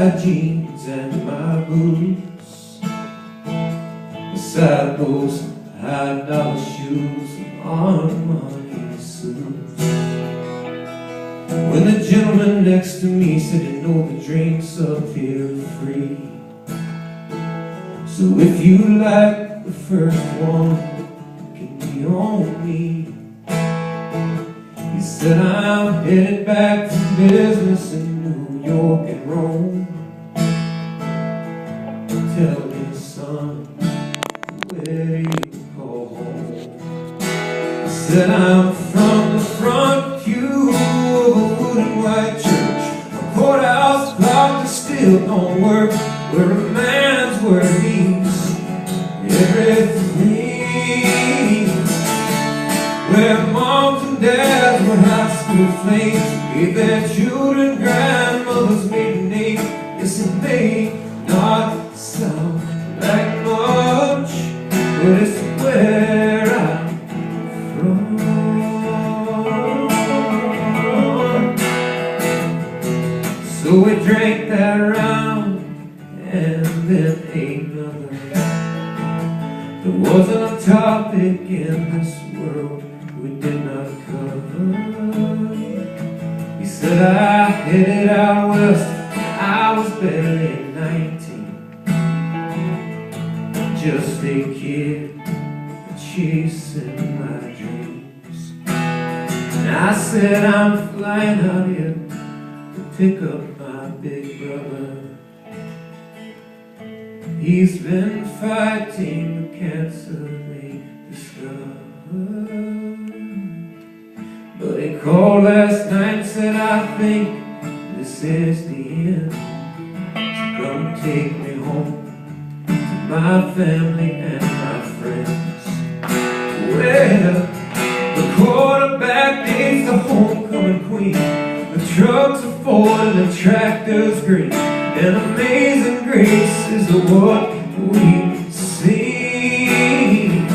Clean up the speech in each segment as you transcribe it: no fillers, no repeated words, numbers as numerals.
tie jeans and my boots, beside those high dollar shoes and Armani suits. When the gentleman next to me said, you know the drinks up here are free, so if you like the first one, it can be on me. He said, I'm headed back to business in New York and Rome. Tell me, son, where do you call home? I said, I'm from the front pew of a wooden white church. A courthouse clock that still don't work, where a man's word means everything, where moms and dads were high school flames, gave their children grandmother's maiden name. Yes, it may not sound like much, but it's where I'm from. So we drank that round and then another. There wasn't a topic in this world we did not cover. He said, I headed out west, I was barely 19, just a kid chasing my dreams. And I said, I'm flying out here to pick up my big brother. He's been fighting the cancer they discovered, but he called last night and said, I think this is the end, so come take me home to my family and my friends. Well, the quarterback is the homecoming queen, the trucks are Ford and the tractor's green, and Amazing Grace is what we sing.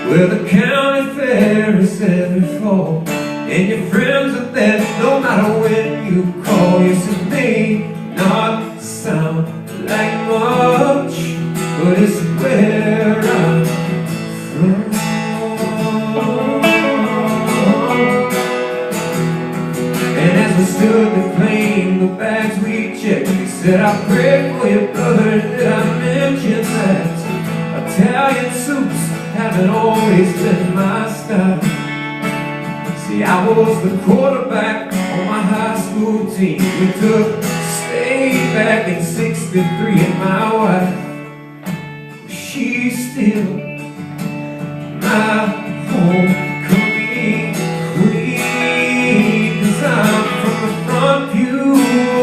Well, the county fair is every fall, and your friends are there no matter when you call. Yes, it may not sound like much, but it's where I'm from. And as we stood to claim the bags we checked, he said, I prayed for your brother. Did I mention that Italian soups haven't always been my style? See, I was the quarterback on my high school team. We took state back in '63, and my wife, she's still my homecoming queen. 'Cause I'm from the front pew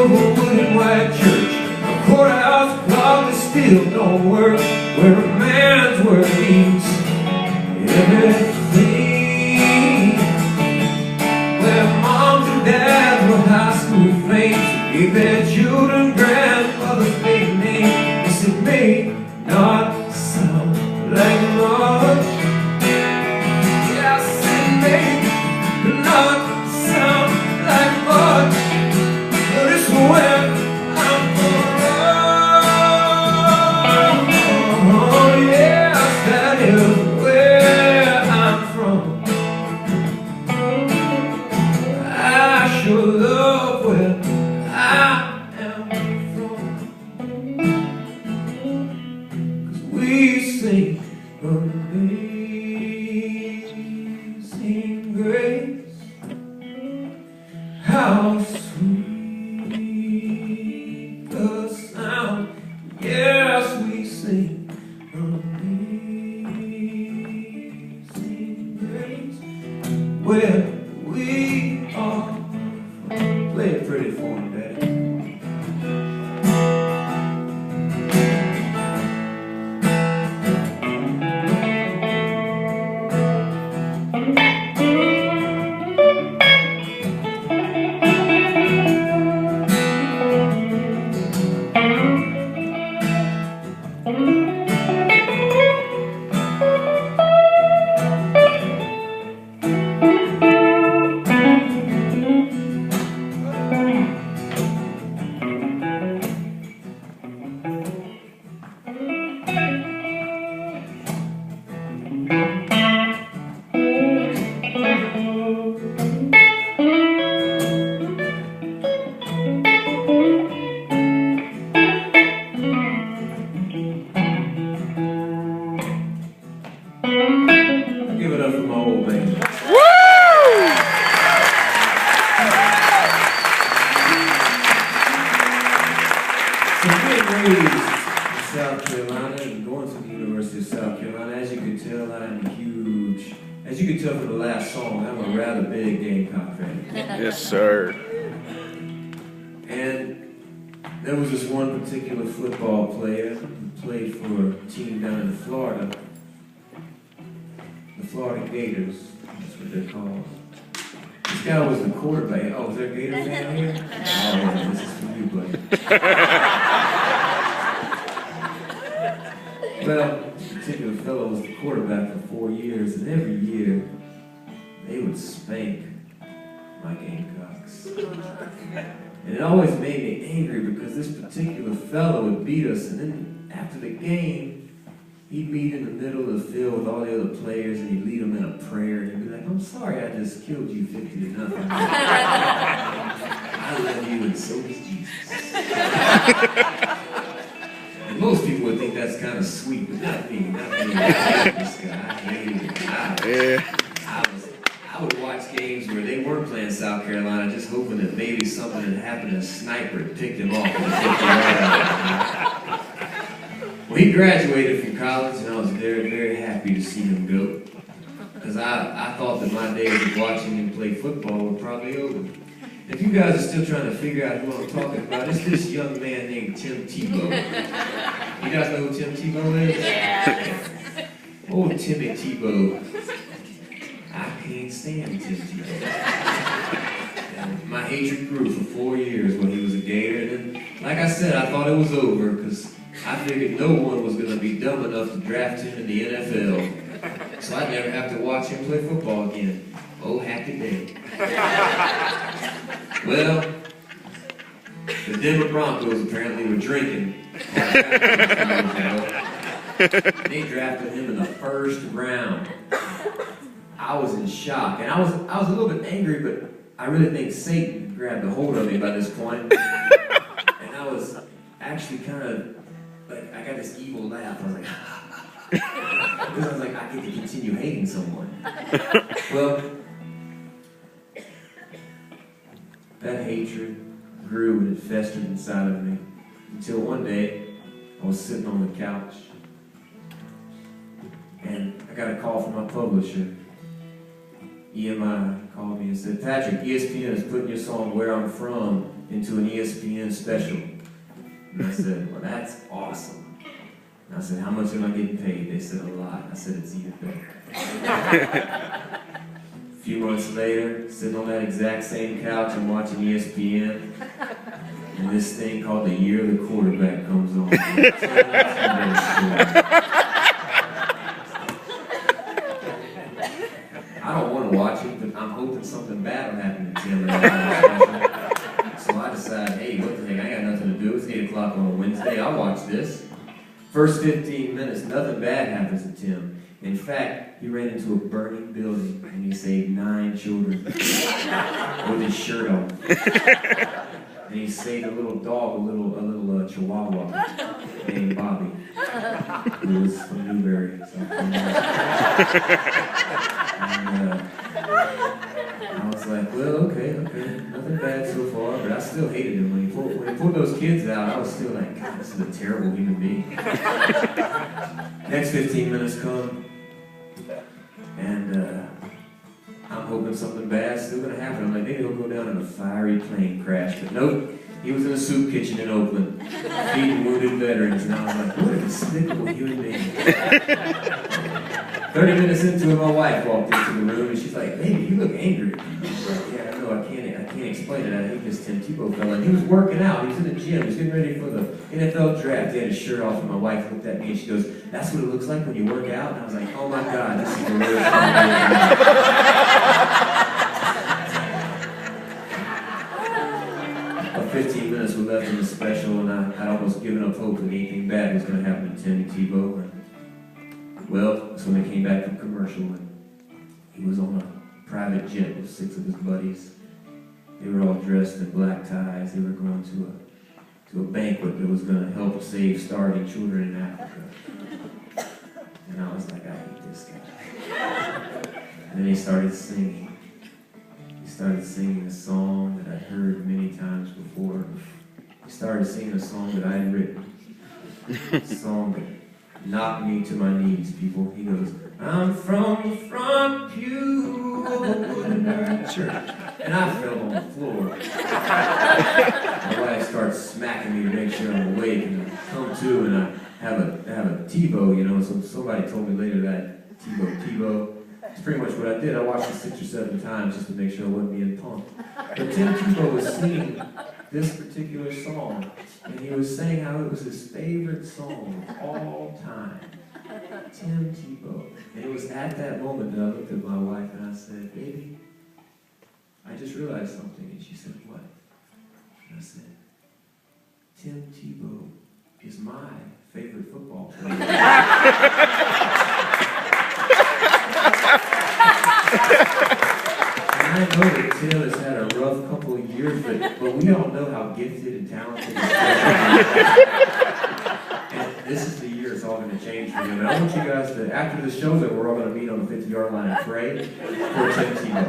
of a wooden white church, a courthouse clock that still don't work, where a man's word means everything, where moms and dads were high school flames, gave their children grandmother's maiden name. Yes, it may not sound like much, yes, it may not sound like much, but it's where I'm from. Oh, yes, that is where I'm from. I sure love where I am being raised in South Carolina and going to the University of South Carolina, as you can tell, I'm huge. As you can tell from the last song, I'm a rather big Gamecock fan. Yes, sir. And there was this one particular football player who played for a team down in Florida. The Florida Gators, that's what they're called. This guy was the quarterback. Oh, is there a Gator fan here? Oh, this is for you, buddy. Well, this particular fellow was the quarterback for 4 years, and every year they would spank my Gamecocks. And it always made me angry because this particular fellow would beat us, and then after the game, he'd meet in the middle of the field with all the other players, and he'd lead them in a prayer, and he'd be like, I'm sorry I just killed you 50-0. I love you, and so does Jesus. And most people would think that's kind of sweet, but not me. I hate this guy. I hated him. I would watch games where they weren't playing South Carolina, just hoping that maybe something had happened and a sniper had picked him off and picked him right. Well, he graduated from college, and I was very, very happy to see him go. Because I thought that my days of watching him play football were probably over. If you guys are still trying to figure out who I'm talking about, it's this young man named Tim Tebow. You guys know who Tim Tebow is? Yeah. Oh, Timmy Tebow. I can't stand Tim Tebow. My hatred grew for 4 years when he was a Gator. And then, like I said, I thought it was over because I figured no one was going to be dumb enough to draft him in the NFL. So I'd never have to watch him play football again. Oh, happy day. Well, the Denver Broncos apparently were drinking. They drafted him in the first round. I was in shock, and I was a little bit angry, but I really think Satan grabbed a hold of me by this point. And I was actually kind of like, I got this evil laugh. I was like, because I was like, I get to continue hating someone. Well, that hatred grew and it festered inside of me until one day I was sitting on the couch and I got a call from my publisher. EMI called me and said, Patrick, ESPN is putting your song Where I'm From into an ESPN special. And I said, well, that's awesome. And I said, how much am I getting paid? They said, a lot. I said, it's even better. A few months later, sitting on that exact same couch and watching ESPN, and this thing called The Year of the Quarterback comes on. I don't want to watch it, but I'm hoping something bad will happen to Tim. So I decided, hey, what the heck, I got nothing to do. It's 8 o'clock on a Wednesday. I'll watch this. First 15 minutes, nothing bad happens to Tim. In fact, he ran into a burning building and he saved 9 children with his shirt on. And he saved a little dog, a little chihuahua named Bobby, who was from Newberry. And I was like, well, okay, nothing bad so far, but I still hated him. When he pulled those kids out, I was still like, God, this is a terrible human being. Next 15 minutes come, and I'm hoping something bad's still going to happen. I'm like, maybe he'll go down in a fiery plane crash, but nope. He was in a soup kitchen in Oakland, feeding wounded veterans, and I was like, what a despicable human being. 30 minutes into it, my wife walked into the room, and she's like, baby, you look angry. I was like, yeah, I know, I can't explain it. I hate this Tim Tebow fella. And he was working out. He was in the gym. He was getting ready for the NFL draft. He had his shirt off, and my wife looked at me, and she goes, that's what it looks like when you work out? And I was like, oh my God, this is the worst thing. 15 minutes were left in the special, and I'd almost given up hope that anything bad was going to happen to Tim Tebow. Well, that's when they came back from commercial, and he was on a private jet with 6 of his buddies. They were all dressed in black ties. They were going to a banquet that was going to help save starving children in Africa. And I was like, I hate this guy. And then he started singing. He started singing a song that I'd heard many times before. he started singing a song that I had written. A song that knocked me to my knees, people. He goes, I'm from the front pew of a wooden church. And I fell on the floor. My wife starts smacking me to make sure I'm awake, and I come to, and I have a TiVo, you know, so somebody told me later that TiVo. It's pretty much what I did. I watched it 6 or 7 times just to make sure I wasn't being punked. But Tim Tebow was singing this particular song, and he was saying how it was his favorite song of all time. Tim Tebow. And it was at that moment that I looked at my wife and I said, baby, I just realized something. And she said, what? And I said, Tim Tebow is my favorite football player. And I know that Tim has had a rough couple of years, but we all know how gifted and talented he is. And this is the year it's all going to change for him. And I want you guys to, after the show's over, we're all going to meet on the 50-yard line and pray for Tim Tebow.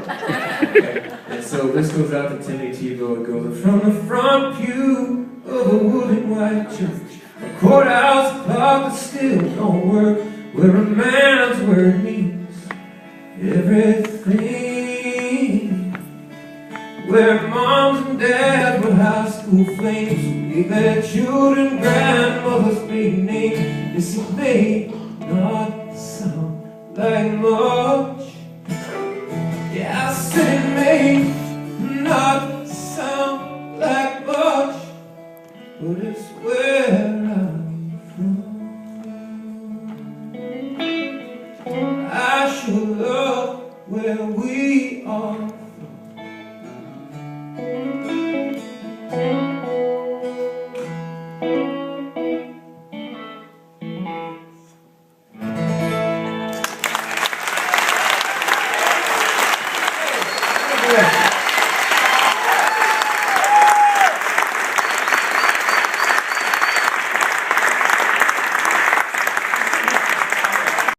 Okay? And so this goes out to Timmy Tebow. It goes, from the front pew of a wooden white church, a courthouse clock that still don't work, where a man's word means everything. Where moms and dads were high school flames, who gave their children grandmothers big names. Yes, it may not sound like much. Yeah, I said it may not sound like much, but it's where I'm from. I sure love where we are. Yeah.